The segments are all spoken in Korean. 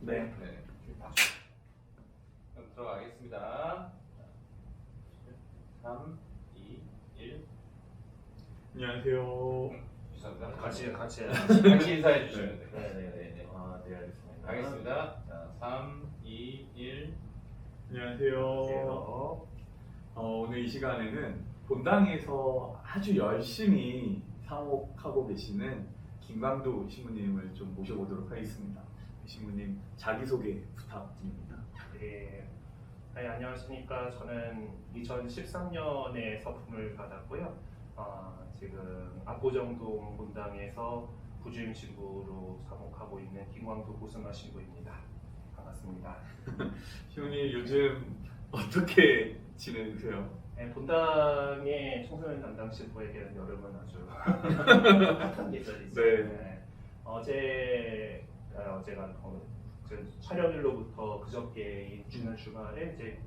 네. 네. 박수. 그럼 들어가겠습니다. 3, 2, 1. 안녕하세요. 죄송합니다. 같이 같이 인사해 주시면 돼요. 네네네. 아, 네, 알겠습니다. 가겠습니다. 자, 3, 2, 1. 안녕하세요. 오늘 이 시간에는 본당에서 아주 열심히 사목하고 계시는 김광도 신부님을 좀 모셔보도록 하겠습니다. 신부님 자기소개 부탁드립니다. 네. 네, 안녕하십니까. 저는 2013년에 서품을 받았고요. 지금 압구정동 본당에서 부주임 신부로 사목하고 있는 김광도 고승아 신부입니다. 반갑습니다. 신부님 요즘 어떻게 지내세요? 네, 본당의 청소년 담당 신부에게는 여름은 아주 핫한 계절이죠. 네. 어제가 촬영일로부터 그저께인 지난 주말에 이제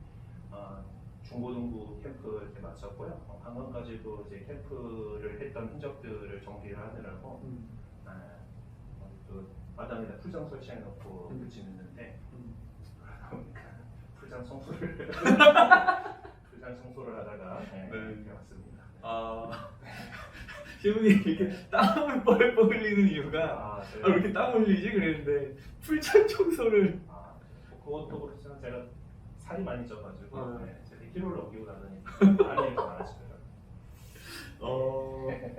중고등부 캠프 이제 마쳤고요. 방금까지도 이제 캠프를 했던 흔적들을 정리를 하느라고 또 마당에다 풀장 설치해놓고 지냈는데 풀장 청소를 하다가 이렇게 왔습니다. 신부님 이렇게 땀을 뻘뻘 흘리는 이유가 왜 이렇게 땀 흘리지? 그랬는데 풀장 청소를 그것도 그렇지만 제가 살이 많이 쪄가지고 제가 1kg를 넘기고 나더니까 많이 많아지더라고요.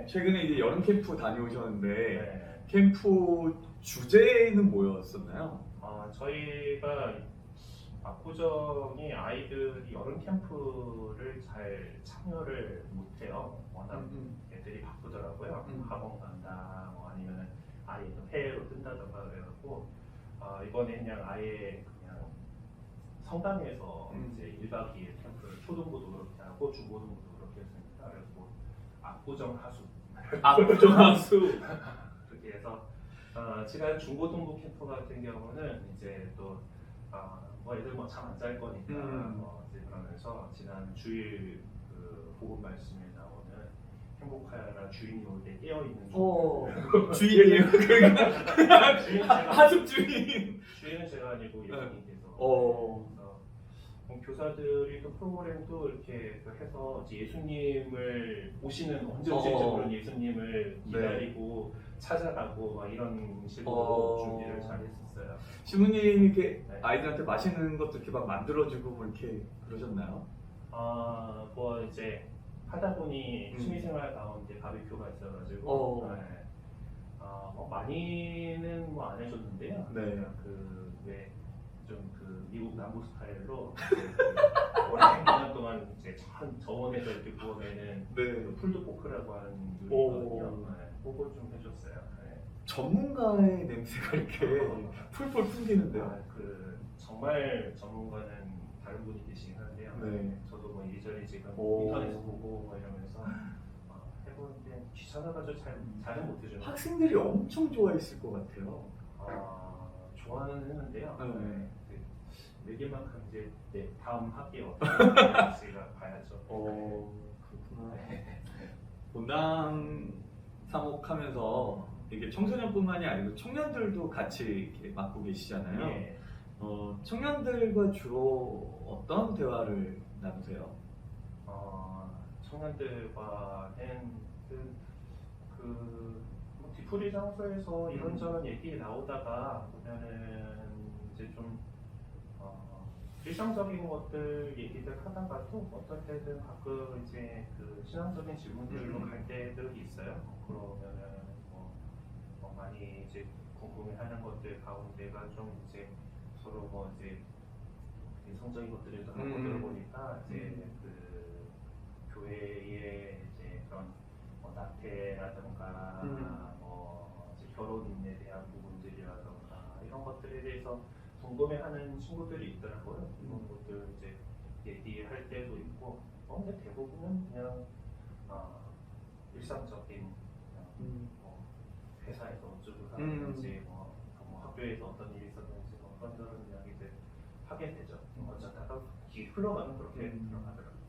최근에 이제 여름 캠프 다녀오셨는데 네. 캠프 주제는 뭐였었나요? 저희가 압구정이 아이들이 여름 캠프를 잘 참여를 못해요. 워낙 애들이 바쁘더라고요. 학원 간다, 뭐 아니면 아예 좀 해외로 뜬다던가 그래갖고 이번에 그냥 아예 그냥 성당에서 이제 1박 2일 캠프를 초등부도 그렇게 하고 중고등부도 그렇게 했습니다. 그래서 뭐 압구정 하수 압구정 하수 그렇게 해서 지난 중고등부 캠프 같은 경우는 이제 또 애들 뭐 잠 안 잘 거니까 이제 그러면서 지난 주일 그 복음 말씀에 나오는 행복하여라 주인이 올 때 깨어 있는 주인이에요. 주인은 하숙 주인. 제가 아니고 예수님께서 그래서 교사들이 그 프로그램도 이렇게 해서 이제 예수님을 오시는 언제 오실지 모르는 예수님을 기다리고 찾아가고 막 이런 식으로 준비를 잘 했었어요. 신부님이 이렇게 아이들한테 맛있는 것도 이렇게 막 만들어주고 뭐 이렇게 그러셨나요? 뭐 이제 하다 보니 취미생활 가운데 바비큐가 있어가지고 뭐 많이는 뭐 안 해줬는데요. 네. 그 미국 남부 스타일로 오랜 기간 동안 이제 저온에서 이렇게 구워내는 그 풀드포크라고 하는 요리거든요. 그걸 좀 해줬어요. 전문가의 냄새가 이렇게 풀풀 풍기는데요. 정말 전문가는 다른 분이 계시긴 한데요. 저도 뭐 이리저리 지금 인터넷에서 보고 뭐 이러면서 해보는데 귀찮아가지고 잘은 못해줘요. 학생들이 엄청 좋아했을 것 같아요. 좋아는 했는데요. 내게만큼 이제 다음 학기에 어떻게 될지가 봐야죠. 그렇구나. 본당 사목하면서 이게 청소년뿐만이 아니고 청년들도 같이 이렇게 맡고 계시잖아요. 예. 청년들과 주로 어떤 대화를 나누세요? 청년들과는 뭐 뒤풀이 장소에서 이런저런 얘기 나오다가 보면은 이제 좀 일상적인 것들 얘기들 하다가도 어떨 때는 가끔 이제 그 신앙적인 질문들로 갈 때들이 있어요. 그러면은 뭐 많이 이제 궁금해하는 것들 가운데가 좀 이제 서로 뭐 이제 성적인 것들을 좀 하고 들어보니까 이제 그 교회의 이제 그런 낙태라든가 뭐 이제 결혼에 대한 부분들이라든가 이런 것들에 대해서 궁금해하는 친구들이 있더라고요. 이런 것들 이제 얘기할 때도 있고, 근데 대부분은 그냥 일상적인 뭐 회사에서 어쩌고 하는지, 뭐 학교에서 어떤 일이 있었는지 뭐 그런 이야기들 하게 되죠. 어쩌다가 흘러가면 그렇게 들어가더라고요.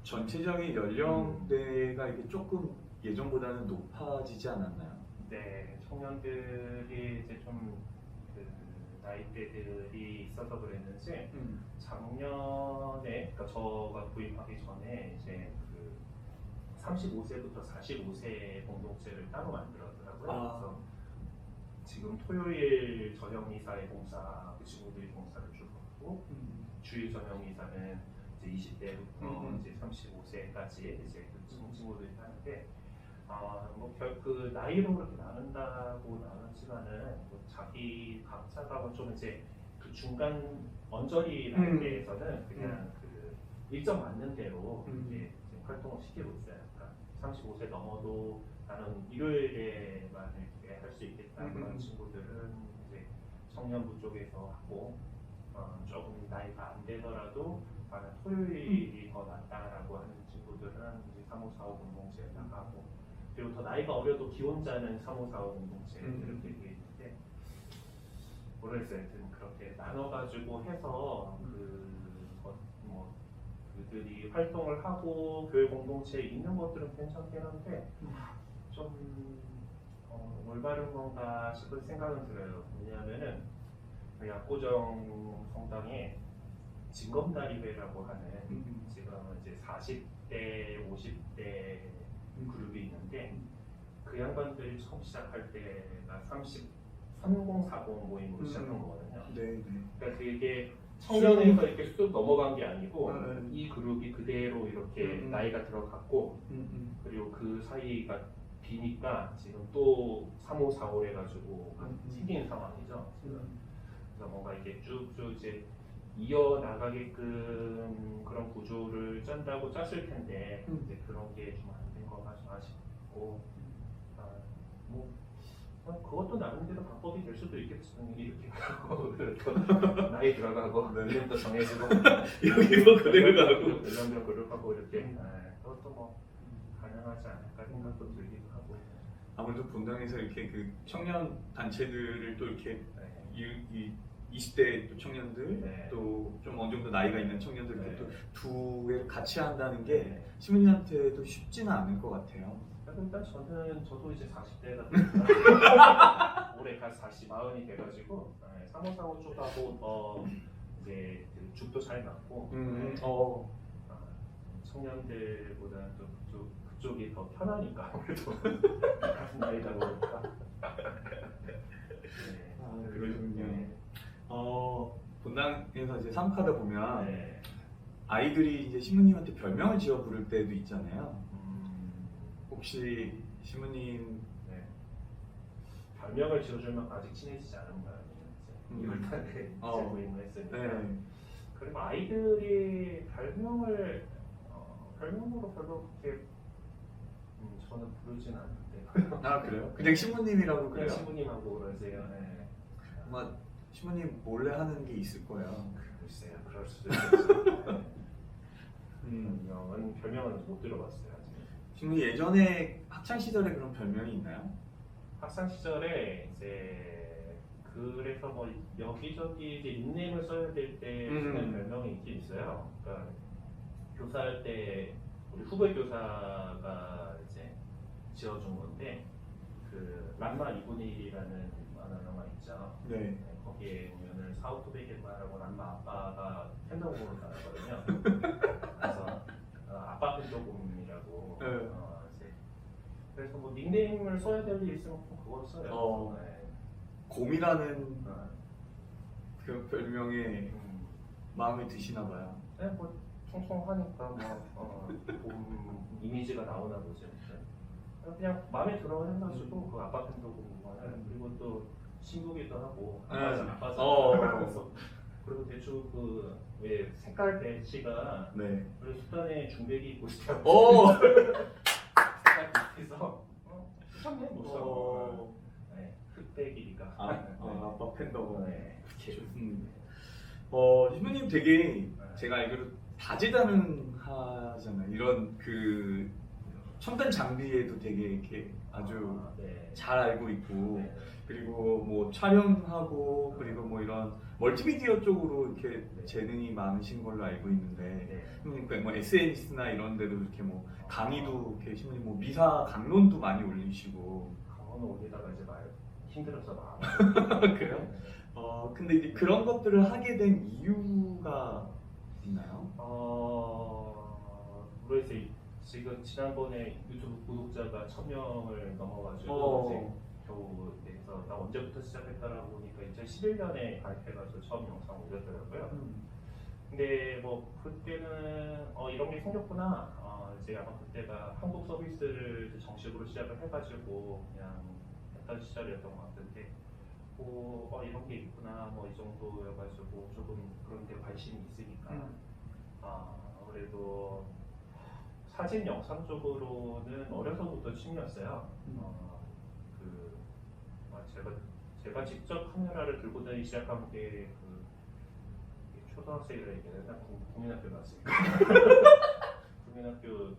전체적인 연령대가 이게 조금 예전보다는 높아지지 않았나요? 네, 청년들이 이제 좀 나이대들이 있어서 그랬는지 작년에 그러니까 저가 구입하기 전에 이제 그 35세부터 45세 공동체를 따로 만들었더라고요. 그래서 지금 토요일 저녁 미사의 봉사 그 친구들이 봉사를 주고 있고 주일 저녁 미사는 이제 20대부터 이제 35세까지 이제 그 친구들이 하는데 그 나이로 그렇게 나눈다고 나눴지만은 뭐 자기 각자가 뭐좀 이제 그 중간 언저리 나이대에서는 그냥 그 일정 맞는 대로 이제 활동을 시키고 있어요. 그러니까 35세 넘어도 나는 일요일에만 이렇게 할 수 있겠다 그런 친구들은 이제 청년부 쪽에서 하고 조금 나이가 안 되더라도 나는 토요일이 더 낫다라고 하는 친구들은 이제 3545 공동체에 나가고 그리고 더 나이가 어려도 기혼자는 3545 공동체 이렇게 되어 있는데 모르겠어요. 하여튼 그렇게 나눠가지고 해서 뭐 그들이 활동을 하고 교회 공동체에 있는 것들은 괜찮긴 한데 좀 올바른 건가 싶은 생각은 들어요. 왜냐하면은 약고정 성당에 진검다리회라고 하는 지금 이제 40대, 50대 그룹이 있는데 그 양반들이 처음 시작할 때가 3040 모임으로 시작한 거거든요. 네. 그러니까 그게 청년에서 이렇게 쑥 넘어간 게 아니고 이 그룹이 그대로 이렇게 나이가 들어갔고 그리고 그 사이가 비니까 지금 또 3545 해가지고 생긴 상황이죠. 그래서 뭔가 이게 쭉쭉 이제 이어나가게끔 그런 구조를 짠다고 짰을 텐데 이제 그런 게 좀 안 된 거가 좀 아쉽고 뭐 그것도 나름대로 방법이 될 수도 있겠지. 이렇게 하고 나이 들어가고 이름도 정해지고 여기서 그대로 가고 연령 그룹하고 이렇게 그것도 뭐 가능하지 않을까 생각도 들기도 하고 아무래도 본당에서 이렇게 그 청년 단체들을 또 이렇게 이 20대 또 청년들 또 좀 어느 정도 나이가 있는 청년들 이렇게 또 두 개를 같이 한다는 게 시민님한테도 쉽지는 않을 것 같아요. 일단 저도 이제 40대가 되니까 올해 40이 돼가지고 3545 쪽하고 더 이제 죽도 잘 맞고 청년들보다는 또 그쪽이 더 편하니까 아무래도 같은 나이다 보니까 그러시군요. 본당에서 이제 사목하다 보면 아이들이 이제 신부님한테 별명을 지어 부를 때도 있잖아요. 혹시 신부님 별명을 지어주면 아직 친해지지 않은 거 아니에요? 이걸 다 부임을 했으니까. 그리고 아이들이 별명으로 별로 그렇게 저는 부르진 않는데. 아 그래요? 그냥 신부님이라고 그래요? 신부님하고 그러세요. 아마 신부님 몰래 하는 게 있을 거예요. 글쎄요, 그럴 수도 있겠죠. 별명은 못 들어봤어요. 아직. 신부님 예전에 학창 시절에 그런 별명이 있나요? 학창 시절에 이제 그래서 뭐 여기저기 이제 닉네임을 써야 될 때 쓰는 별명이 있긴 있어요. 그러니까 교사할 때 우리 후배 교사가 이제 지어준 건데 그 람마 2분의1이라는 만화 영화 있죠. 네. 거기에 보면은 사우토베겐마라고 람마 아빠가 팬더공으로 나왔거든요. 그래서 아빠 팬더공이라고. 이제 그래서 뭐 닉네임을 써야 될 일 있으면 그걸 써요. 곰이라는 그 별명에 마음에 드시나 봐요. 네, 뭐 통통하니까 곰 이미지가 나오나 보죠. 그냥 마음에 들어 해가지고 그 아빠 팬더공을 그리고 또 신부기도 하고 아빠서 그리고 대충 그 왜 색깔 배치가 그래서 수단에 중백이 입고 싶다고 색깔 비슷해서 수상해 못 써. 흑백이니까. 아빠 팬더고. 좋습니다. 신부님 되게 제가 알기로 다재다능하잖아요. 이런 그 첨단 장비에도 되게 이렇게 아주 잘 알고 있고 그리고 뭐 촬영하고 그리고 뭐 이런 멀티미디어 쪽으로 이렇게 재능이 많으신 걸로 알고 있는데 신부님 뭐 SNS나 이런 데도 이렇게 뭐 강의도 이렇게 신부님 뭐 미사 강론도 많이 올리시고 강원은 올리다가 이제 말 힘들어서 막 그래요? 근데 이제 그런 것들을 하게 된 이유가 있나요? 모르겠어요. 지금 지난번에 유튜브 구독자가 1000명을 넘어가지고 이제 겨우 내서 나 언제부터 시작했다라고 보니까 2011년에 가입해가지고 처음 영상 올렸더라고요. 근데 뭐 그때는 이런 게 생겼구나. 이제 아마 그때가 한국 서비스를 이제 정식으로 시작을 해가지고 그냥 했던 시절이었던 것 같은데, 이런 게 있구나. 뭐 이 정도여가지고 조금 그런 데 관심이 있으니까. 그래도 사진 영상 쪽으로는 어려서부터 취미였어요. 제가 직접 카메라를 들고 다니기 시작한 게 초등학생이라 얘기해야 되나? 국민학교 나왔으니까. 국민학교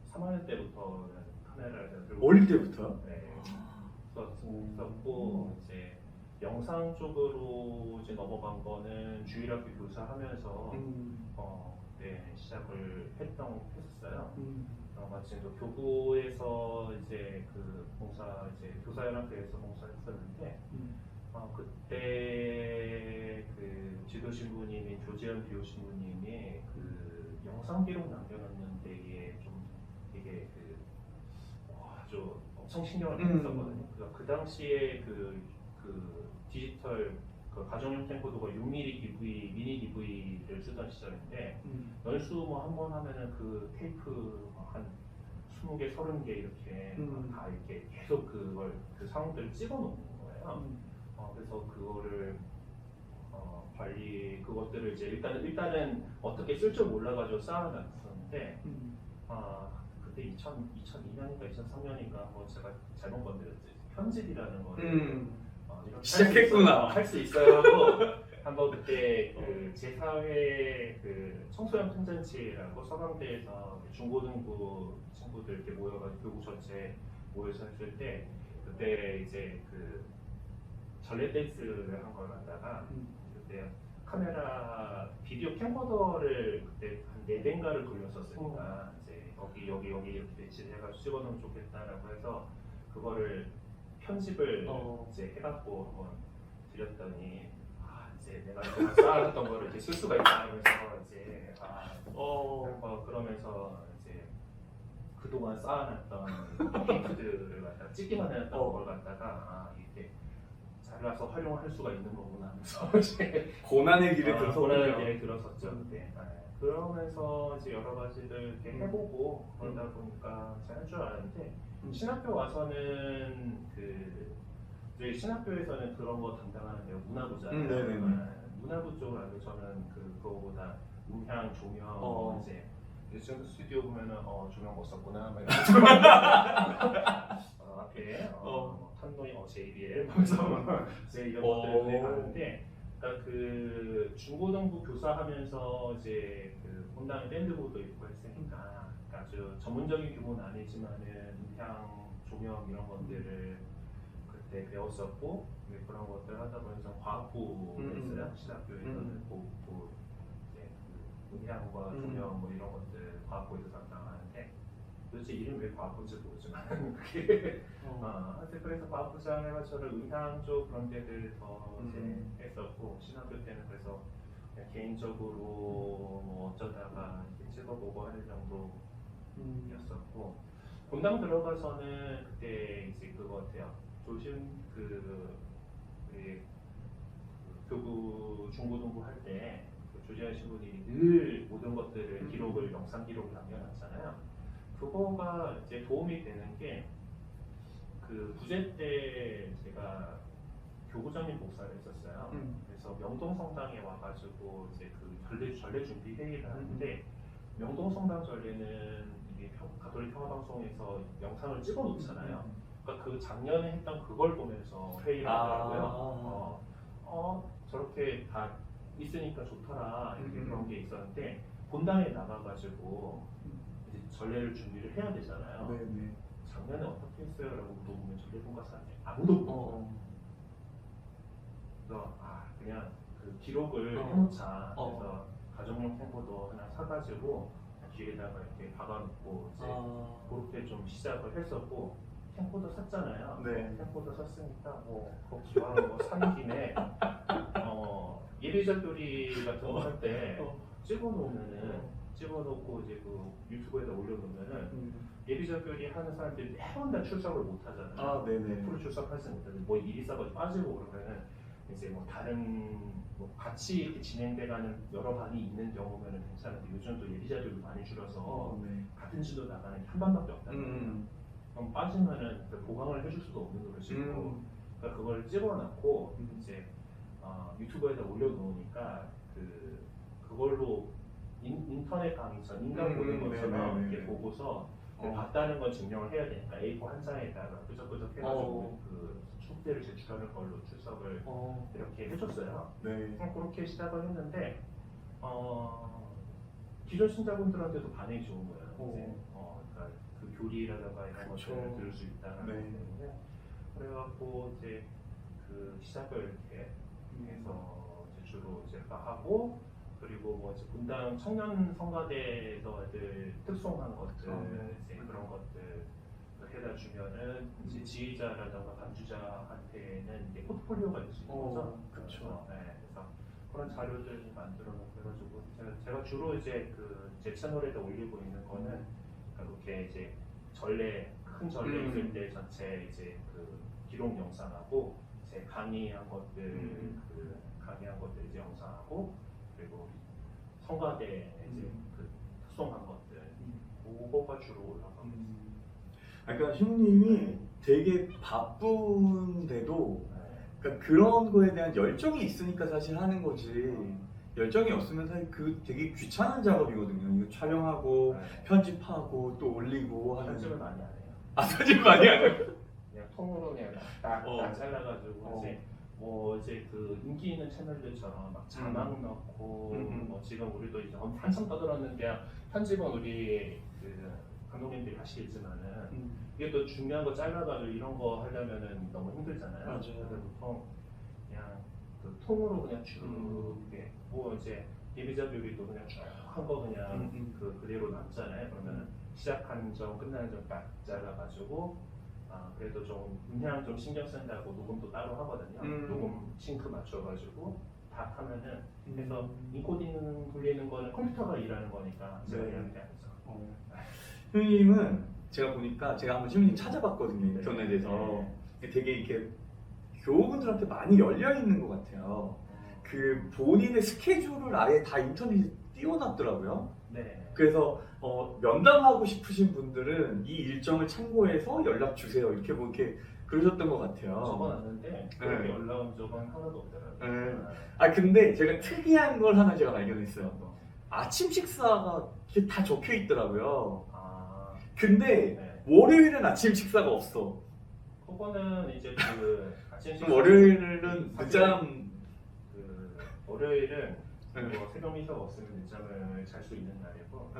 3학년 때부터 카메라를 들고 어릴 때부터? 네. 썼고 이제 영상 쪽으로 이제 넘어간 거는 주일학교 교사하면서 그때 시작을 했었어요. 마침 교구에서 이제 그 봉사 이제 교사연합회에서 봉사를 했었는데 그때 그 지도 신부님이 조재현 비호 신부님이 그 영상 기록 남겨놓는 데에 좀 되게 아주 엄청 신경을 많이 썼거든요. 그러니까 그 당시에 그 디지털 그 가정용 캠코더가 6mm DV, 미니 DV를 쓰던 시절인데 연수 뭐 한 번 하면은 그 테이프 한 20개, 30개 이렇게 다 이렇게 계속 그 상황들을 찍어 놓는 거예요. 그래서 그거를 그것들을 이제 일단은 어떻게 쓸 줄 몰라가지고 쌓아놨었는데 그때 2002년인가 2003년인가 뭐 제가 잘못 건드렸지 편집이라는 거를 시작했구나. 할 수 있어요 하고 한번 그때 그 제4회 그 청소년 콘텐츠라고 서강대에서 중고등부 친구들 이렇게 모여가지고 교구 전체 모여서 했을 때 그때 이제 그 전래 댄스를 한 걸 갖다가 그때 카메라 비디오 캠코더를 그때 한 4대인가를 돌렸었으니까 이제 여기 이렇게 배치를 해가지고 찍어놓으면 좋겠다라고 해서 그거를 편집을 이제 해갖고 한번 드렸더니 이제 내가 쌓아놨던 거를 이제 쓸 수가 있다 하면서 이제 그러면서 이제 그동안 쌓아놨던 테이프들을 갖다가 찍기만 해놨던 걸 갖다가 이렇게 잘라서 활용할 수가 있는 거구나 하면서 이제 고난의 길을 들어서 고난의 길을 들었었죠 그때. 그러면서 이제 여러 가지를 이렇게 해보고 그러다 보니까 잘 할 줄 알았는데 신학교 와서는 저희 신학교에서는 그런 거 담당하는 데가 문화부잖아요. 문화부 쪽으로 알고 저는 그거보다 음향, 조명 이제 지금 스튜디오 보면은 조명 못 썼구나 막 이런 앞에 탄도이 JBL 이제 이런 것들을 가는데 그러니까 그 중고등부 교사하면서 이제 그 본당에 밴드부도 있고 했으니까 아주 전문적인 규모는 아니지만은 음향, 조명 이런 것들을 그때 배웠었고 그런 것들 하다 보니까 과학부를 했어요. 신학교에서는 이제 그 음향과 조명 뭐 이런 것들 과학부에서 담당하는데 도대체 이름 왜 과학부인지 모르지만 그게 하여튼 그래서 과학부장 해가지고 음향 쪽 그런 데들 더 이제 했었고 신학교 때는 그래서 그냥 개인적으로 뭐 어쩌다가 찍어보고 하는 정도였었고 본당 들어가서는 그때 이제 그거 같아요. 조심 교구 중고등부 할 때 조재현 신부님이 늘 모든 것들을 기록을 영상 기록을 남겨놨잖아요. 그거가 이제 도움이 되는 게 그 부제 때 제가 교구장님 목사를 했었어요. 그래서 명동성당에 와가지고 이제 그 전례 준비 회의를 하는데 명동성당 전례는 이게 가톨릭 평화방송에서 영상을 찍어 놓잖아요. 그러니까 그 작년에 했던 그걸 보면서 회의를 하더라고요. 저렇게 다 있으니까 좋더라 이렇게 그런 게 있었는데 본당에 나가가지고 이제 전례를 준비를 해야 되잖아요. 작년에 어떻게 했어요? 라고 물어보면 전례 본가사한테 아무도 모르고 그래서 그냥 그 기록을 해놓자. 그래서 가정용 캠코더 하나 사가지고 뒤에다가 이렇게 박아놓고 이제 그렇게 좀 시작을 했었고 캠코더 샀잖아요. 네. 캠코더 샀으니까 그 기왕 산 김에 예비작들이 같은 거 할 때 찍어놓고 이제 그 유튜브에다 올려놓으면은 예비작별이 하는 사람들이 매번 다 출석을 못 하잖아요. 아, 네네. 프로 출석하지 못하고 뭐 일이 있어가지고 빠지고 그러면은 이제 뭐 다른 뭐 같이 이렇게 진행돼가는 여러 반이 있는 경우면은 괜찮은데 요즘 또 예비자들도 많이 줄어서 네. 같은 진도 나가는 게 한 반밖에 없다는 거예요. 그럼 빠지면은 보강을 해줄 수도 없는 노릇이고 그러니까 그걸 찍어놨고 이제 유튜브에다 올려놓으니까 그걸로 인터넷 강의처럼 인강 보는 것처럼 네네네. 이렇게 보고서 봤다는 건 증명을 해야 되니까 A4 한 장에다가 끄적끄적 해가지고 그 숙제를 제출하는 걸로 출석을 이렇게 해줬어요. 네. 그렇게 시작을 했는데 기존 신자분들한테도 반응이 좋은 거예요. 이제 그러니까 그 교리라든가 이런 그쵸. 것들을 들을 수 있다는 것 네. 때문에 그래갖고 이제 그 시작을 이렇게 해서 이제 주로 제가 하고 그리고 뭐 이제 분당 청년 성가대에서 애들 특송한 것들 이제 그런 것들 해다 주면은 이제 지휘자라든가 반주자한테는 이제 포트폴리오가 될 수 있는 거죠. 그렇죠. 네, 그래서 그런 자료들 만들어 놓고 해가지고 제가 주로 이제 그 제 채널에다 올리고 있는 거는 그렇게 이제 큰 전례 있을 때 전체 이제 그 기록 영상하고 제 강의한 것들 강의한 것들 이제 영상하고 그리고 성가대 이제 그 특송한 것들 그거가 주로 올라가고 있습니다. 그러니까 형님이 되게 바쁜데도 그러니까 그런 거에 대한 열정이 있으니까 사실 하는 거지. 열정이 없으면 사실 그 되게 귀찮은 작업이거든요. 이거 촬영하고 편집하고 또 올리고 하는. 편집을 많이 안 해요. 아, 편집 많이 안 해요? 그냥 통으로 그냥 딱 잘라가지고 이제 뭐 이제 그 인기 있는 채널들처럼 막 자막 넣고 뭐 지금 우리도 이제 한참 떠들었는데 편집은 우리 그 감독님들이 하시겠지만은 이게 또 중요한 거 잘라가지고 이런 거 하려면은 너무 힘들잖아요. 맞아요. 그래서 보통 그냥 그 통으로 그냥 쭉 이렇게 뭐 이제 예비자 묘비도 그냥 쭉 한 거 그냥 그대로 남잖아요. 그러면은 시작하는 점 끝나는 점 딱 잘라가지고 그래도 좀 음향 좀 신경 쓴다고 녹음도 따로 하거든요. 녹음 싱크 맞춰가지고 다 하면은 그래서 인코딩 돌리는 거는 컴퓨터가 일하는 거니까 제가 일하는 게 아니죠. 형님은 제가 보니까 제가 한번 형님 찾아봤거든요. 인터넷에서 되게 이렇게 교우분들한테 많이 열려 있는 것 같아요. 그 본인의 스케줄을 아예 다 인터넷에 띄워놨더라고요. 네. 그래서 면담하고 싶으신 분들은 이 일정을 참고해서 연락 주세요. 이렇게 뭐 이렇게 그러셨던 것 같아요. 적어놨는데 그렇게 연락 온 적은 하나도 없더라고요. 근데 제가 특이한 걸 하나 제가 발견했어요. 아침 식사가 이렇게 다 적혀 있더라고요. 근데 월요일은 아침 식사가 없어. 그거는 이제 그 아침 식사 월요일은 늦잠 월요일은 뭐 새벽 미사가 없으면 늦잠을 잘 수 있는 날이고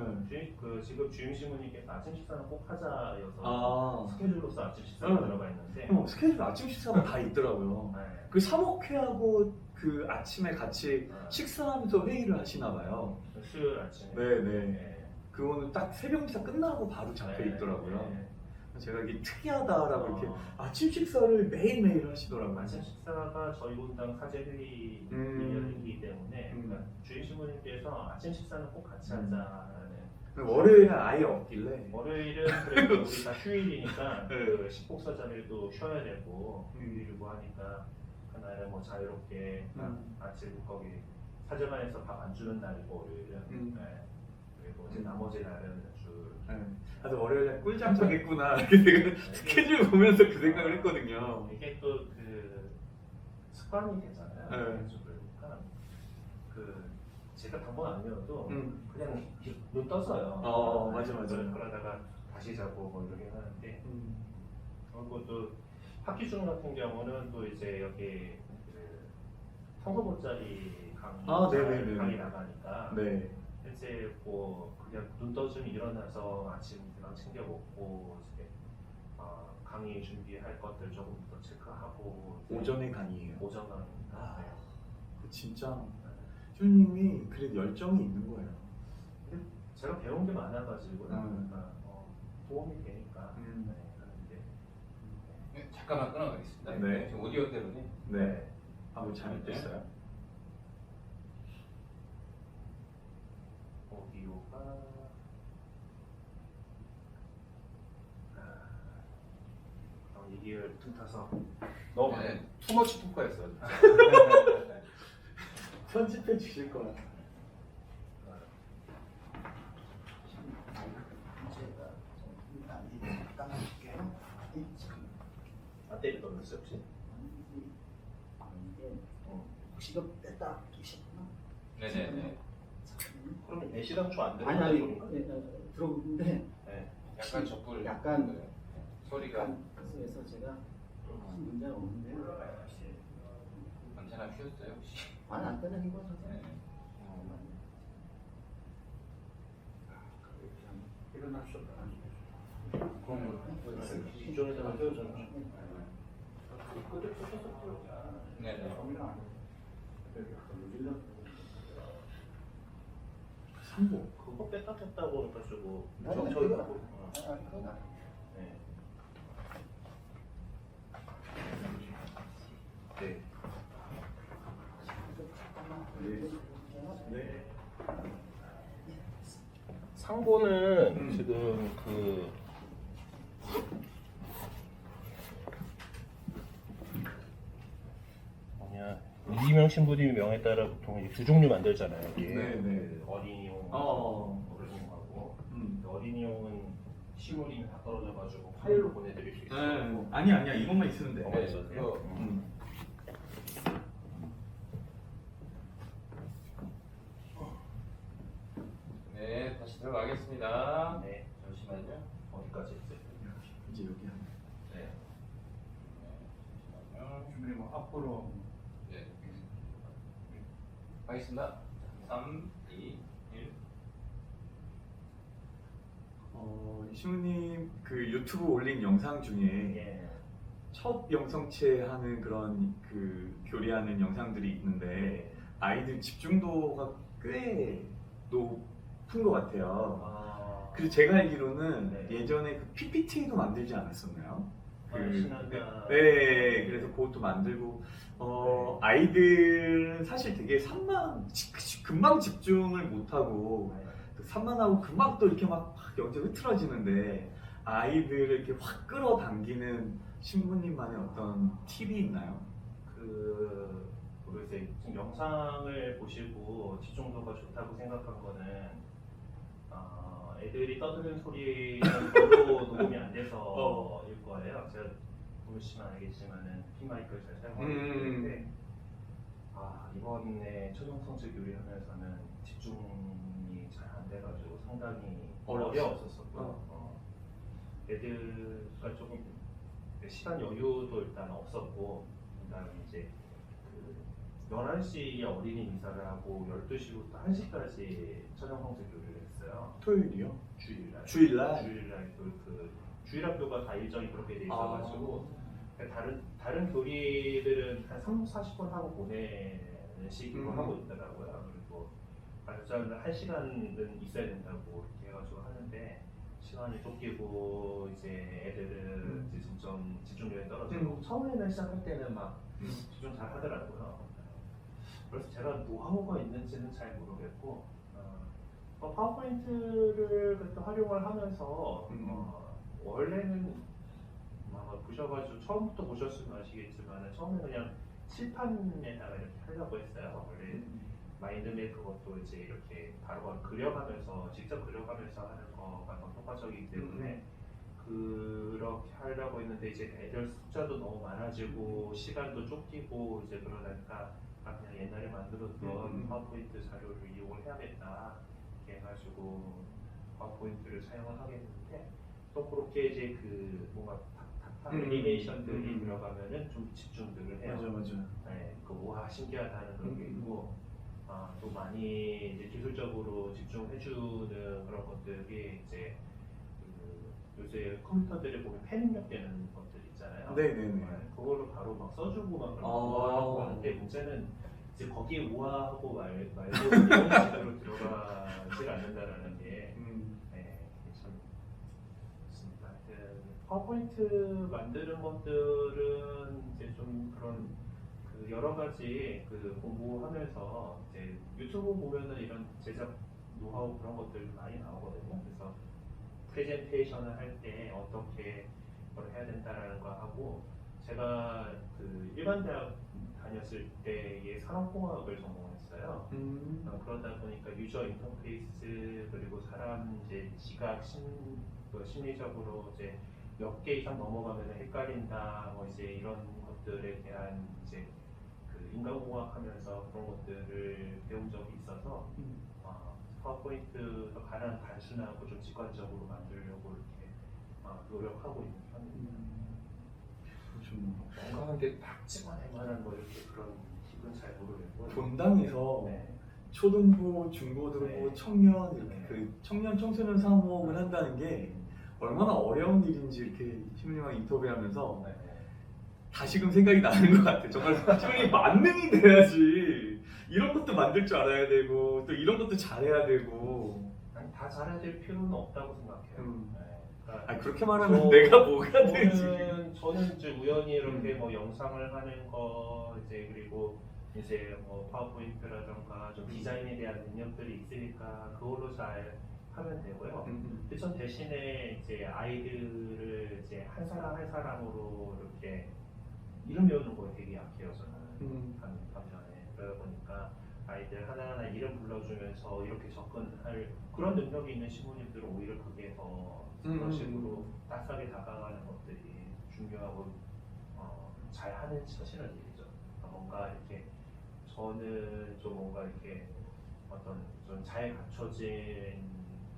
지금 주임 신부님께서 아침 식사는 꼭 하자여서 스케줄로서 아침 식사가 들어가 있는데 스케줄 아침 식사가 다 있더라고요. 그 사목회하고 그 아침에 같이 식사하면서 회의를 하시나 봐요. 수요일 아침에 네네. 그거는 딱 새벽 미사 끝나고 바로 잡혀 있더라고요. 제가 이게 특이하다라고 이렇게 아침 식사를 매일매일 하시더라고요. 아침 식사가 저희 본당 사제 회의이기 때문에 그러니까 주임 신부님께서 아침 식사는 꼭 같이 하자라는. 월요일은 아예 없길래. 월요일은 그래도 우리 다 휴일이니까 그 식복사자들도 쉬어야 되고 휴일이고 하니까 그날은 뭐 자유롭게 아침 거기 사제관에서 밥 안 주는 날이고 월요일은. 그리고 이제 나머지 날은 아주 월요일에 꿀잠 자겠구나 이렇게 스케줄 보면서 그 생각을 했거든요. 이게 또 그 습관이 되잖아요. 그러니까 그 제가 당번 아니어도 그냥 눈 떠서요. 맞아. 그러다가 다시 자고 뭐 이렇게 하는데 그리고 또 학기 중 같은 경우는 또 이제 여기 그 성서보짜리 강의 나가니까 이제 뭐 그냥 눈 떠주면 일어나서 아침 그냥 챙겨 먹고 이제 강의 준비할 것들 조금부터 체크하고 오전에 강의예요. 오전 강의입니다. 진짜 주님이 그래도 열정이 있는 거예요. 제가 배운 게 많아가지고 도움이 되니까 그런데 잠깐만 끊어가겠습니다. 네. 지금 오디오 때문에. 네. 아무 잘못됐어요. 오디오가 얘기를 틈타서 너무 많이 네. 투머치 토크였어. 편집해 주실 거야. 배터리 넣었어요 혹시? 혹시 이거 뺐다 끼셨구나? 네네네. 그러면 애시당초 안 되는 아니 소리가? 들어보는데 네. 약간 적불. 약간 네. 소리가 그래서 제가 큰 문제는 없는데요. 언제나 피웠어요 혹시? 아니 안 빼는 거죠. 네. 일어나시오. 이쪽에서는 떼어주는 네네. 상보. 그거 뺐다 뺐다고 해가지고 아니, 저기 그거- 하고 네. 네. 네. 상보는 지금 그 뭐냐 이기명 신부님 명에 따라 보통 이제 두 종류 만들잖아요. 이게 네, 네. 그 어린이용, 어른용하고 어린이용은 시물이 다 떨어져가지고 파일로 보내드릴 수 있어요. 네. 아니야 이것만 있으면 돼. 네. 그거 네, 다시 들어가겠습니다. 네. 잠시만요. 어디까지 했어요? 이제 여기 한. 네. 잠시만요. 그리고 앞으로 네. 하겠습니다. 3, 2, 1. 시우님 그 유튜브 올린 영상 중에 예. 첫 영성체 하는 그런 그 교리하는 영상들이 있는데 아이들 집중도가 꽤 높은 것 같아요. 아. 그리고 제가 알기로는 네. 예전에 그 PPT도 만들지 않았었나요? 신한다. 네, 그래서 그것도 만들고 아이들은 사실 되게 금방 집중을 못하고 산만하고 금방 또 이렇게 막 영재 흐트러지는데 아이들을 이렇게 확 끌어당기는 신부님만의 어떤 팁이 있나요? 모르겠어요. 지금 영상을 보시고 집중도가 좋다고 생각한 거는 애들이 떠드는 소리는 별로 녹음이 안 돼서일 거예요. 제가 보시면 알겠지만은 핀마이크를 잘 사용하고 있는데 이번에 초등성적 요리하면서는 집중이 잘 안 돼가지고 상당히 어려웠었고요. 애들과 조금 시간 여유도 일단 없었고 그다음에 이제 그 11시에 어린이 미사를 하고 12시부터 1시까지 초등성적 요리를 했어요. 토요일이요? 주일날. 주일날? 주일날 그 주일학교가 다 일정이 그렇게 돼 있어가지고 다른 교리들은 한 3, 40분 하고 보내는 식으로 하고 있더라고요. 그리고 가족자들은 1시간은 있어야 된다고 이렇게 해가지고 하는데 시간이 쫓기고 이제 애들은 이제 점점 집중력이 떨어지고 처음에는 시작할 때는 막 집중 잘 하더라고요. 그래서 제가 노하우가 있는지는 잘 모르겠고 파워포인트를 그때 활용을 하면서 원래는 아마 보셔가지고 처음부터 보셨으면 아시겠지만 처음에 그냥 칠판에다가 이렇게 하려고 했어요. 원래 마인드맵 그것도 이제 이렇게 바로바로 그려가면서 직접 그려가면서 하는 거가 더 효과적이기 때문에 그렇게 하려고 했는데 이제 애들 숫자도 너무 많아지고 시간도 쫓기고 이제 그러다니까 그냥 옛날에 만들었던 파워포인트 자료를 이용을 해야겠다 이렇게 해가지고 파워포인트를 사용을 하게 됐는데 또 그렇게 이제 그 뭔가 애니메이션들이 들어가면은 좀 집중들을 해요. 맞아. 네, 와 신기하다는 그런 게 있고 또 많이 이제 기술적으로 집중해주는 그런 것들이 이제 요새 컴퓨터들에 보면 펜 입력되는 것들 있잖아요. 네네네. 그걸로 바로 막 써주고 막 그런 거 하는데 문제는 이제 거기에 우아하고 말고 이런 식으로 들어가질 않는다라는 게 참 좋습니다. 파워포인트 만드는 것들은 이제 좀 그런 그 여러 가지 그 공부하면서 이제 유튜브 보면은 이런 제작 노하우 그런 것들 많이 나오거든요. 그래서 프레젠테이션을 할 때 어떻게 뭘 해야 된다라는 거 하고 제가 그 일반 대학 다녔을 때에 산업공학을 전공했어요. 그러다 보니까 유저 인터페이스 그리고 사람 이제 지각 심리적으로 이제 몇 개 이상 넘어가면 헷갈린다 뭐 이제 이런 것들에 대한 이제 그 인간공학 하면서 그런 것들을 배운 적이 있어서 파워포인트도 가장 단순하고 좀 직관적으로 만들려고 이렇게 노력하고 있는 편입니다. 뭔가 근데 딱 찍어낼 만한 뭐 이렇게 그런 팁은 잘 모르겠고 본당에서 네. 초등부, 중고등부, 네. 청년 이렇게 네. 그 청년 청소년 사목을 한다는 게 얼마나 어려운 일인지 이렇게 신부님하고 인터뷰하면서 네. 다시금 생각이 나는 것 같아요. 정말 신부님 만능이 돼야지 이런 것도 만들 줄 알아야 되고 또 이런 것도 잘해야 되고. 아니, 다 잘해야 될 필요는 없다고 생각해요. 네. 그러니까 아니 그렇게 말하면 내가 뭐가 되지? 저는 이제 우연히 이렇게 뭐 영상을 하는 거 이제 그리고 이제 뭐 파워포인트라던가 좀 디자인에 대한 능력들이 있으니까 그걸로 잘 하면 되고요. 근데 전 대신에 이제 아이들을 이제 한 사람 한 사람으로 이렇게 이름 외우는 거에 되게 약해요 저는. 반면에 그러다 보니까 아이들 하나하나 이름 불러주면서 이렇게 접근할 그런 능력이 있는 신부님들은 오히려 그게 더 그런 식으로 따뜻하게 다가가는 것들이 중요하고 잘하는 처시는 일이죠. 그러니까 뭔가 이렇게 저는 좀 뭔가 이렇게 어떤 좀 잘 갖춰진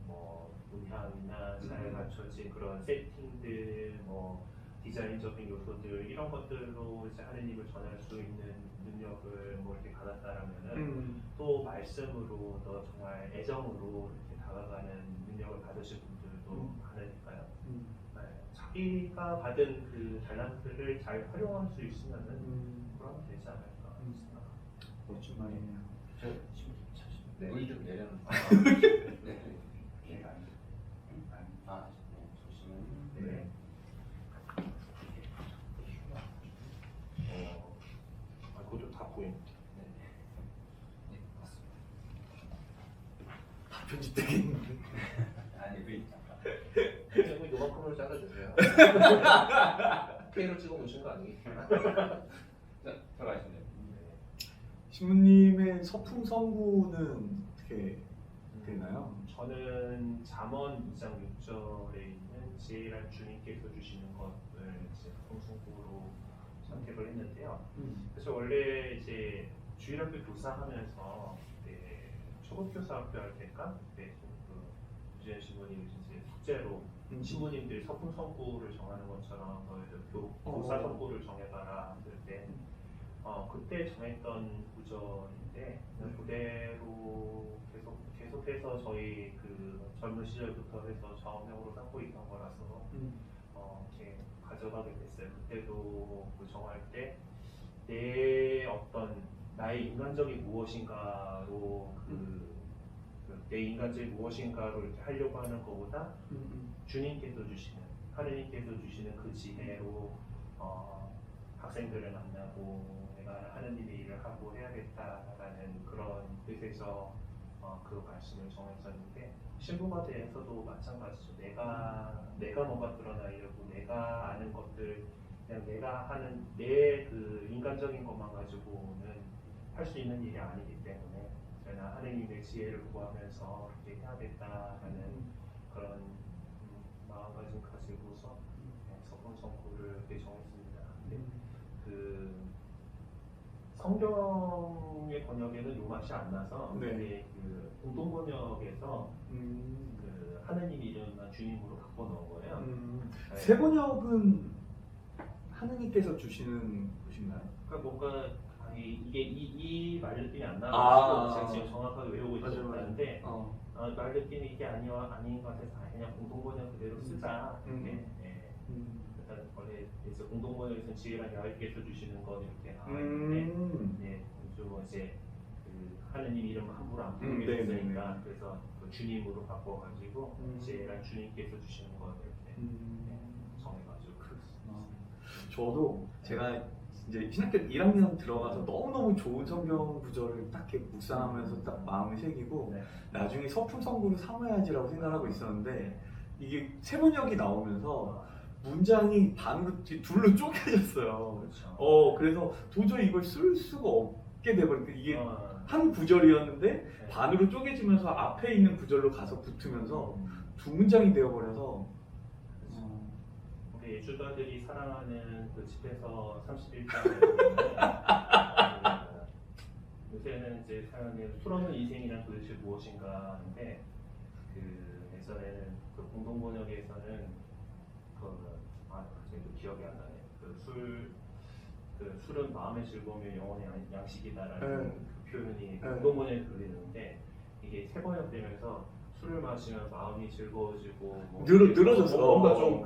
뭐 문양이나 잘 갖춰진 그런 세팅들 뭐 디자인적인 요소들 이런 것들로 이제 하느님을 전할 수 있는 능력을 뭐 이렇게 받았다라면은 또 말씀으로 또 정말 애정으로 이렇게 다가가는 능력을 받으신 분들도 많으니까요. 네, 자기가 받은 그 달란트를 잘 활용할 수 있으면은 그러면 되지 않을까 생각합니다. 멋진 말이네요. 저 지금 네. 물 좀 내려놓고. 네. 네. 조심은. 네. 그것도 다 보입니다. 네, 맞습니다. 다 편집되겠는데. 아니 그 그냥 요만큼으로 잘라주세요. K로 찍어 놓으신 거 아니겠죠? 자, 들어가시면 됩니다. 신부님의 서풍 성구는 어떻게 되나요? 저는 잠언 2장 6절에 있는 지혜란 주님께서 주시는 것을 이제 공승구로 선택을 했는데요. 그래서 원래 이제 주일학교 교사하면서 초급교사학교 할 때가 그때 그 유재현 신부님이 이제 숙제로 신부님들이 서풍 성구를 정하는 것처럼 교사 성구를 정해봐라 할 때 그때 정했던 구절인데 그대로 계속해서 저희 그 젊은 시절부터 해서 좌우명으로 삼고 있던 거라서 이렇게 가져가게 됐어요. 그때도 그 정할 때 내 어떤 나의 인간적인 무엇인가로 내 인간적인 무엇인가로 이렇게 하려고 하는 것보다 주님께서 주시는 하느님께서 주시는 그 지혜로 학생들을 만나고 내가 하느님의 일을 하고 해야겠다라는 그런 뜻에서 그 말씀을 정했었는데 신부가 돼서도 마찬가지죠. 내가 뭔가 드러나려고 내가 아는 것들 그냥 내가 하는 내 그 인간적인 것만 가지고는 할 수 있는 일이 아니기 때문에 저희는 하느님의 지혜를 구하면서 그렇게 해야겠다라는 그런 마음가짐 가지고서 서풍성구를 이렇게 정했습니다. 근데 그 성경의 번역에는 요 맛이 안 나서 네. 그 공동 번역에서 그 하느님 이름만 주님으로 바꿔 넣은 거예요. 네. 새 번역은 하느님께서 주시는 것인가요? 그러니까 뭔가 이게 이 말 느낌이 안 나가지고 제가 지금 정확하게 외우고 있었는데 말 느낌이 이게 아닌 것 같아서 그냥 공동 번역 그대로 쓰자. 이렇게. 일단 원래 이제 공동 번역에서는 지혜란 야훼께서 주시는 것 이렇게 나와 있는데 좀 이제 그 하느님 이름 함부로 안 부르게 됐으니까 그래서 그 주님으로 바꿔가지고 지혜란 주님께서 주시는 것 이렇게 정해가지고 저도 제가 이제 신학교 1학년 들어가서 너무너무 좋은 성경 구절을 딱 이렇게 묵상하면서 딱 마음을 새기고 네. 나중에 서품 성구를 삼아야지라고 생각하고 있었는데 이게 세번역이 나오면서 문장이 반으로 둘로 쪼개졌어요. 그렇죠. 그래서 도저히 이걸 쓸 수가 없게 돼버리니까 이게 어, 한 구절이었는데 네. 반으로 쪼개지면서 앞에 있는 구절로 가서 붙으면서 두 문장이 되어버려서 우리 예주가들이 사랑하는 그 집에서 31장을 요새는 이제 사용하는 풀어놓은 인생이란 도대체 무엇인가 하는데 그 예전에는 그 공동 번역에서는 갑자기 또 기억이 안 나네. 그 술은 마음의 즐거움이 영혼의 양식이다라는 그 표현이 공동 번역에 그렇게 되는데 이게 세 번역되면서 술을 마시면 마음이 즐거워지고 뭐 늘어졌어. 뭔가 좀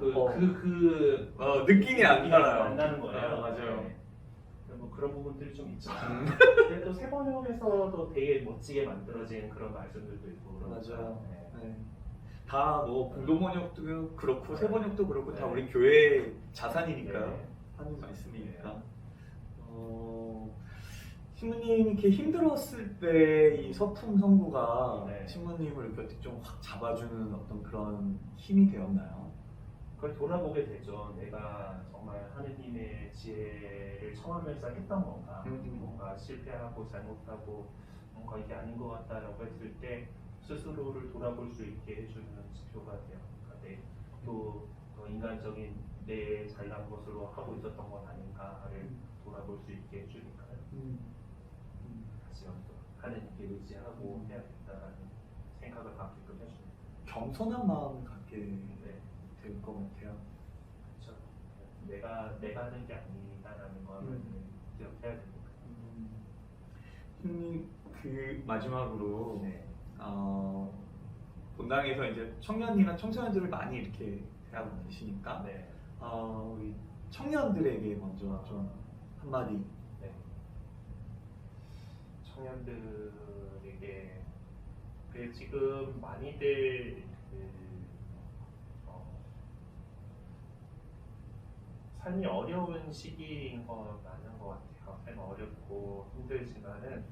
느낌이 안 나요. 안 나는 거예요. 맞아요. 네. 뭐 그런 부분들이 좀 있죠. 근데 또 세 번역에서도 되게 멋지게 만들어진 그런 말씀들도 있고 그러니까. 맞아요. 네. 다 뭐 공동번역도 그렇고 네. 세번역도 그렇고 다 네. 우리 교회 자산이니까 네. 하는 말씀이니까. 신부님 이렇게 힘들었을 때 이 서품 성구가 네. 신부님을 이렇게 좀 확 잡아주는 어떤 그런 힘이 되었나요? 그걸 돌아보게 되죠. 내가 정말 하느님의 지혜를 청하면서 했던 건가, 뭔가 실패하고 잘못하고 뭔가 이게 아닌 것 같다라고 했을 때 스스로를 돌아볼 수 있게 해주는 지표가 돼요. 그러니까 또 인간적인 내 잘난 것으로 하고 있었던 건 아닌가를 돌아볼 수 있게 해주니까요. 다시 또 하느님께 의지하고 해야겠다라는 생각을 갖게끔 해줍니다. 겸손한 마음을 갖게 네. 될 것 같아요. 그렇죠. 내가 하는 게 아니다라는 거는 기억해야 됩니다. 신부님 그 마지막으로 네. 본당에서 이제 청년이나 청소년들을 많이 이렇게 대하고 계시니까 네. 우리 청년들에게 먼저 좀 한마디. 네. 청년들에게 지금 많이들 삶이 어려운 시기인 거 맞는 것 같아요. 삶이 어렵고 힘들지만은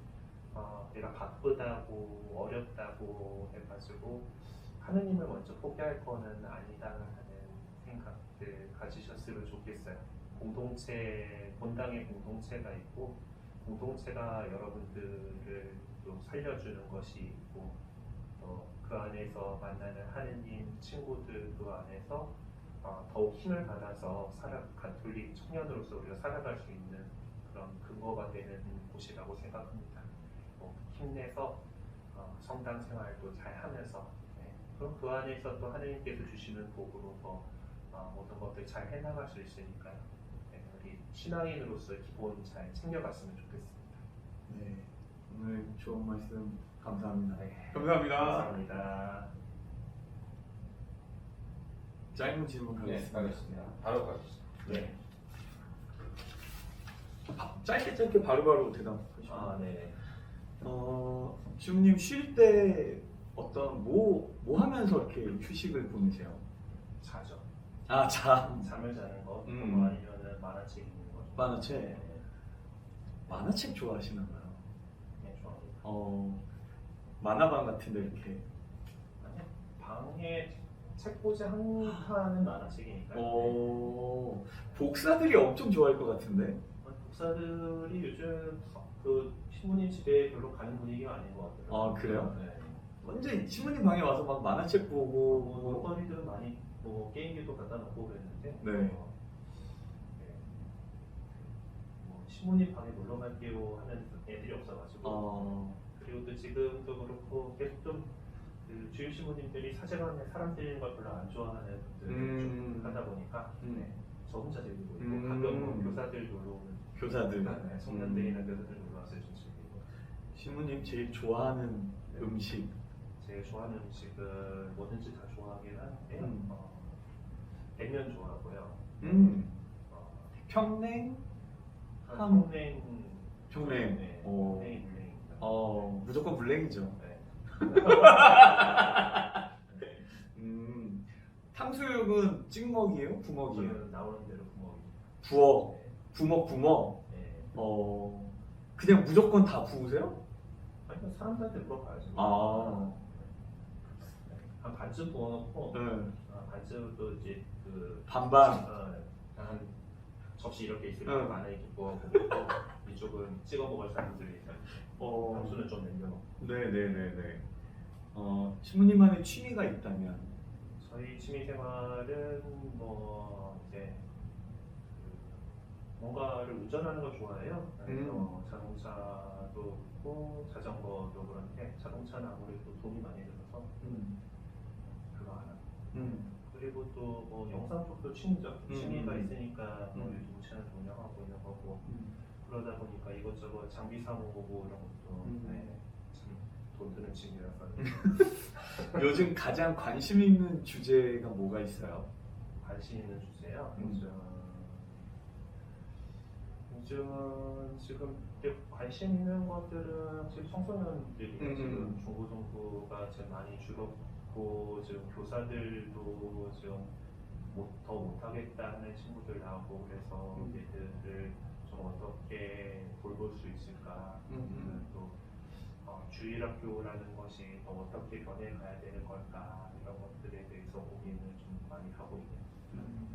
내가 바쁘다고 어렵다고 해가지고 하느님을 먼저 포기할 거는 아니다라는 생각들 가지셨으면 좋겠어요. 본당의 공동체가 있고 공동체가 여러분들을 또 살려주는 것이 있고 또 그 안에서 만나는 하느님 친구들 그 안에서 더욱 힘을 받아서 가톨릭 청년으로서 우리가 살아갈 수 있는 그런 근거가 되는 곳이라고 생각합니다. 힘내서 성당 생활도 잘 하면서 그럼 그 안에서 또 하느님께서 주시는 복으로 모든 것들 잘 해나갈 수 있으니까요. 우리 신앙인으로서 기본 잘 챙겨갔으면 좋겠습니다. 네, 오늘 좋은 말씀 감사합니다. 네. 감사합니다. 감사합니다. 짧은 질문 네, 가겠습니다. 가겠습니다. 바로 가겠습니다. 네. 짧게 바로바로 대답하시면. 네. 주님 쉴 때 어떤 뭐 하면서 이렇게 휴식을 보내세요? 자죠. 잠을 자는 거, 음. 아니면은 만화책 읽는 거. 만화책? 네. 만화책 좋아하시나 봐요. 네, 좋아합니다. 만화방 같은데 이렇게. 아니요. 방에 책꽂이 한 칸은 만화책이니까요. 복사들이 엄청 좋아할 것 같은데. 복사들이 요즘 그 신부님 집에 별로 가는 분위기가 아닌 것 같아요. 그래요? 네. 완전 신부님 방에 와서 막 만화책 보고 먹거리들은 많이 게임기도 갖다 놓고 그랬는데. 네. 신부님 방에 놀러 갈게요 하는 애들이 없어가지고. 그리고 또 지금도 그렇고 계속 그 주임 신부님들이 사제관에 사람 들이는 걸 별로 안 좋아하는 분들 좀 하다 보니까 저 혼자 즐기고 있고 가끔 뭐 교사들 놀러 오는 교사들. 청년들이나 교사들 놀러 와서 좀 즐기고. 신부님 제일 좋아하는 음식. 제일 좋아하는 음식은 뭐든지 다 좋아하긴 하는데 냉면 좋아하고요. 평냉? 평냉. 평냉. 네, 오. 평냉이 물냉입니다. 무조건 물냉이죠. 네. 탕수육은 찍먹이에요? 부먹이에요? 저는 나오는 대로 구멍이. 부어. 부먹. 네. 그냥 무조건 다 부으세요? 아니 사람들한테 물어봐야지. 아. 한 반쯤 부어놓고 네. 반쯤도 이제 그 반반. 한 접시 이렇게 있으면 응. 안에 이렇게 부어고 이쪽은 찍어 먹을 사람들이 함수는 좀 남겨놓고. 네네네네. 신부님만의 취미가 있다면? 저희 취미생활은 뭐 이제 뭔가를 운전하는 걸 좋아해요. 그래서 자동차도 있고 자전거도 그런데 자동차는 아무래도 돈이 많이 들어서 그거 하나. 그리고 또 뭐 영상 쪽도 취미죠. 취미가 있으니까 뭐 유튜브 채널 운영하고 있는 거고 그러다 보니까 이것저것 장비 사모고 이런 것도 참 돈 드는 취미라서. 요즘 가장 관심 있는 주제가 뭐가 있어요? 관심 있는 주제요. 요즘은 지금 이렇게 관심 있는 것들은 지금 청소년들이 지금 중고등부가 지금 많이 줄었고 지금 교사들도 지금 더 못하겠다 하는 친구들 나오고 그래서 얘들을 좀 어떻게 돌볼 수 있을까. 또 주일학교라는 것이 더 어떻게 변해가야 되는 걸까 이런 것들에 대해서 고민을 좀 많이 하고 있는.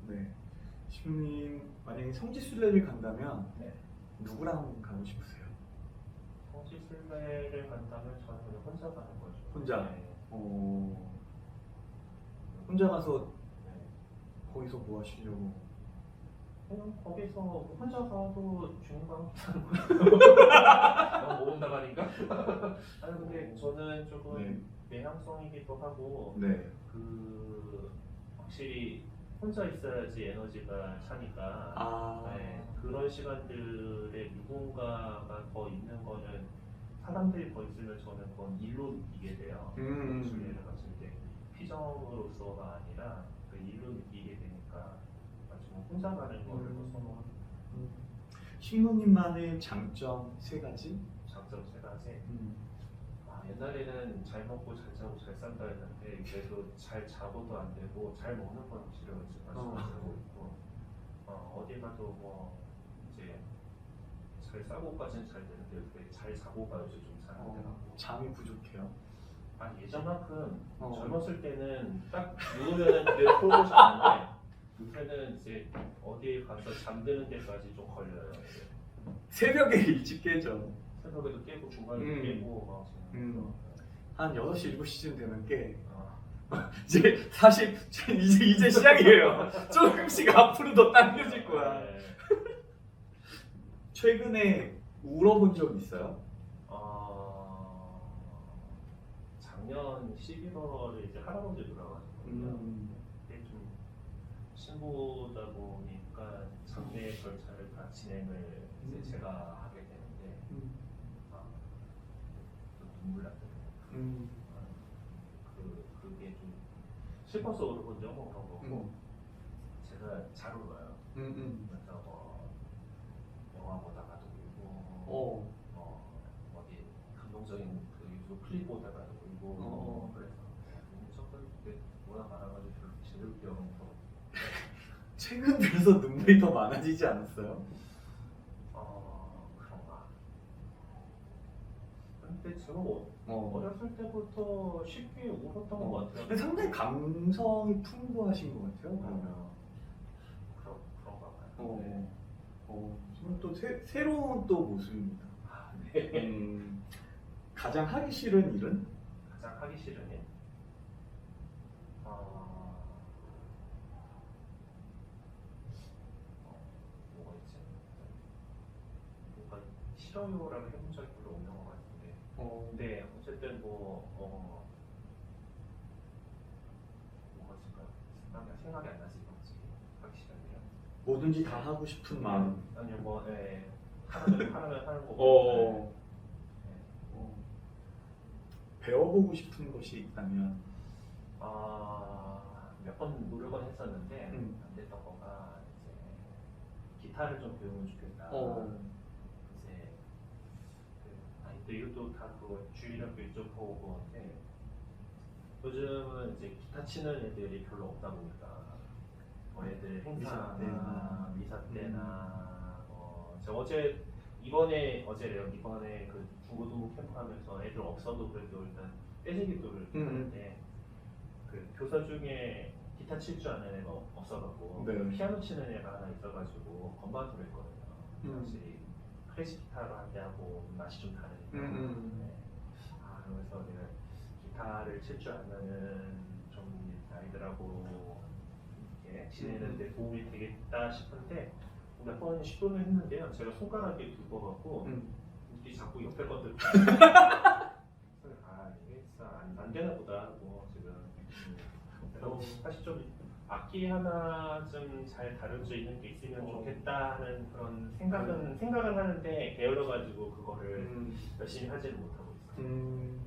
네. 신부님 만약에 성지순례를 간다면 네. 누구랑 가고 싶으세요? 성지순례를 간다면 저는 그냥 혼자 가는 거죠. 혼자? 네. 혼자 가서 네. 거기서 뭐 하시려고? 그냥 거기서 혼자 가도 주인공 하는 거예요. 너무 모은다 가니까. 아니 근데 저는 조금 네. 내향성이기도 하고 네. 그 확실히 혼자 있어야지 에너지가 차니까. 네, 그런 시간들에 누군가가 더 있는 거는 사람들이 더 있으면 저는 그건 일로 느끼게 돼요. 순례를 갔을 때 피정으로서가 아니라 그 일로 느끼게 되니까 지금 혼자 가는 거를 더 선호합니다. 신부님만의 장점 3가지? 장점 3가지. 옛날에는 잘 먹고 잘 자고 잘 산다 했는데 그래도 잘 자고도 안 되고 잘 먹는 건 지금 하고 있고 어디 가도 뭐 이제 잘 싸고까지는 잘 되는데 잘 자고가 요새 좀 잘 안 되고 잠이 부족해요? 아니 예전만큼 어. 젊었을 때는 딱 누우면은 그대로 풀고 자는데 요새는 이제 어디에 가서 잠드는 데까지 좀 걸려요. 이제. 새벽에 일찍 깨죠. 새벽에도 깨고 중간에도 깨고 막 지금 한 6시, 7시쯤 되면 깨. 아, 이제 사실 이제 시작이에요. 조금씩 앞으로 더 당겨질 거야. 네. 최근에 울어본 적 있어요? 작년 11월에 이제 할아버지 돌아가셨거든요. 그게 좀 신부다 보니까 장례 절차를 다 진행을 이제 제가 하게 되는데 좀 눈물 났거든요. 그게 좀 슬퍼서 울어본 적은 그런 거고 제가 잘 울어요. 그래서 영화 보다가도 울고 어디 감동적인 그 유튜브 클립 보다가도 울고 그래서 저도 그때 워낙 많아가지고 제대로 기억은 못. 최근 들어서 눈물이 더 많아지지 않았어요? 그런가. 근데 제가 어렸을 때부터 쉽게 울었던 것 같아요. 근데 상당히 감성이 풍부하신 것 같아요. 그러면. 그런가 봐요. 저는 또 새로운 또 모습입니다. 네. 가장 하기 싫은 일은? 가장 하기 싫은 일? 뭐가 있지? 뭔가 싫어요라고 해본 적이 별로 없는 것 같은데. 근데 어쨌든 뭐가 있을까요? 생각이 안 나지 지금 하기 싫은 일은. 뭐든지 다 하고 싶은 마음. 아니요 뭐 하라면 하는 거고. 배워보고 싶은 것이 있다면? 몇 번 노력은 했었는데 안 됐던 거가 이제 기타를 좀 배우면 좋겠다. 이제 또 이것도 다 그 주일학교 이쪽 보고 그건데 요즘은 이제 기타 치는 애들이 별로 없다 보니까 애들 행사나 미사 때나 제가 이번에 그 중고등부 캠프 하면서 애들 없어도 그래도 일단 떼지기도를 하는데 그 교사 중에 기타 칠 줄 아는 애가 없어갖고 네. 피아노 치는 애가 하나 있어가지고 건반으로 했거든요. 확실히 클래식 기타로 할 때하고 맛이 좀 다르니까. 네. 그래서 내가 기타를 칠 줄 아는 좀 아이들하고 이렇게 지내는데 도움이 되겠다 싶은데 몇 번 시도는 했는데요. 제가 손가락이 굵어갖고 이게 자꾸 옆에 것들 이게 진짜 안 되나 보다 하고 지금 사실 좀 악기 하나 좀 잘 다룰 수 있는 게 있으면 좋겠다는 그런 생각은 하는데 게을러가지고 그거를 열심히 하지는 못하고 있어요.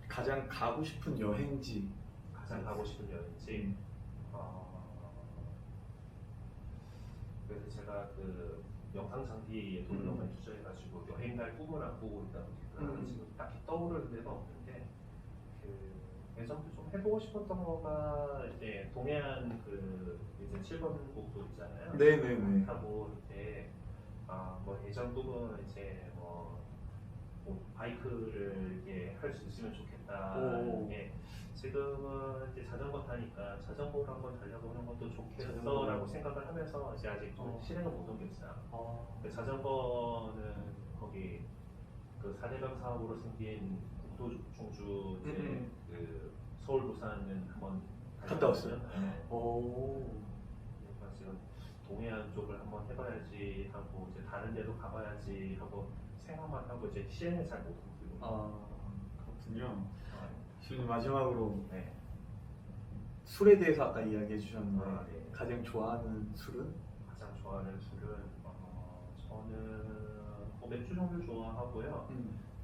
가장 가고 싶은 여행지. 가장 가고 싶은 여행지. 그래서 제가 그 영상 장비에 돈을 너무 많이 투자해가지고 여행 갈 꿈을 안 꾸고 있다 보니까 지금 딱히 떠오르는 데가 없는데 그 예전부터 좀 해보고 싶었던 거가 이제 동해안 그 이제 7번 국도 있잖아요. 네네네. 타고 이제 뭐 예전 꿈은 이제 뭐 바이크를 이렇게 할 수 있으면 좋겠다. 게 지금은 이제 자전거 타니까 자전거를 한번 달려보는 것도 좋겠어라고 생각을 하면서 이제 아직 좀 실행을 못 옮겼어요. 그 자전거는 거기 그 4대강 사업으로 생긴 국도 중주 이제 그 서울 부산은 한번 갔다 왔어요? 네. 그러니까 지금 동해안 쪽을 한번 해봐야지 하고 이제 다른 데도 가봐야지 하고 생각만 하고 이제 실행을 잘 못 옮기고. 그렇군요. 지금 마지막으로 네. 술에 대해서 아까 이야기해 주셨는데 네. 가장 좋아하는 술은? 가장 좋아하는 술은 저는 맥주 종류 좋아하고요.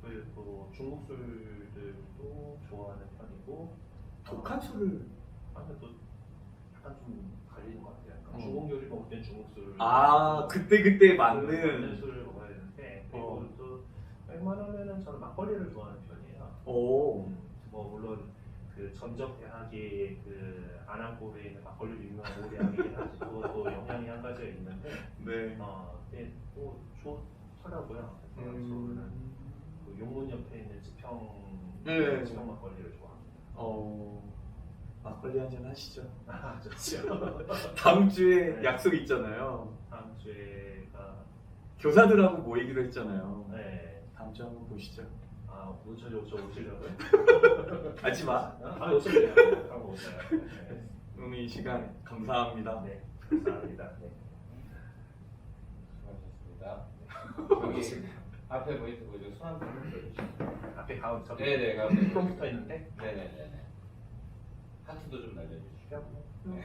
그리고 중국 술들도 좋아하는 편이고. 독한 술을? 근데 또 약간 좀 갈리는 것 같아요. 약간 중국 요리 먹을 땐 중국 술. 그때 맞는 술을 먹어야 되는데 그리고 또 웬만하면은 저는 막걸리를 좋아하는 편이에요. 뭐 물론 그 전적 대학이 그 안암골에 있는 막걸리로 유명한 오대학이긴 하지 그것도 영향이 한 가지가 있는데 근데 또 좋더라고요. 그래서 저는 그 용문 옆에 있는 지평 막걸리를 좋아합니다. 막걸리 한잔 하시죠. 좋죠. 다음 주에 네. 약속 있잖아요. 다음 주에가 교사들하고 모이기로 했잖아요. 네. 다음 주에 한번 보시죠. 오늘 오시려고요? 하지 마. 오실래요? 한번 오세요. 네. 오늘 이 시간 감사합니다. 네, 감사합니다. 네. 수고하셨습니다. 여기 앞에 보이고 손한 번 들어주시죠. 앞에 가운데 저기 네네, 가운데. 컴퓨터 있는데 네네네. 하트도 좀 날려주시죠. 뿅.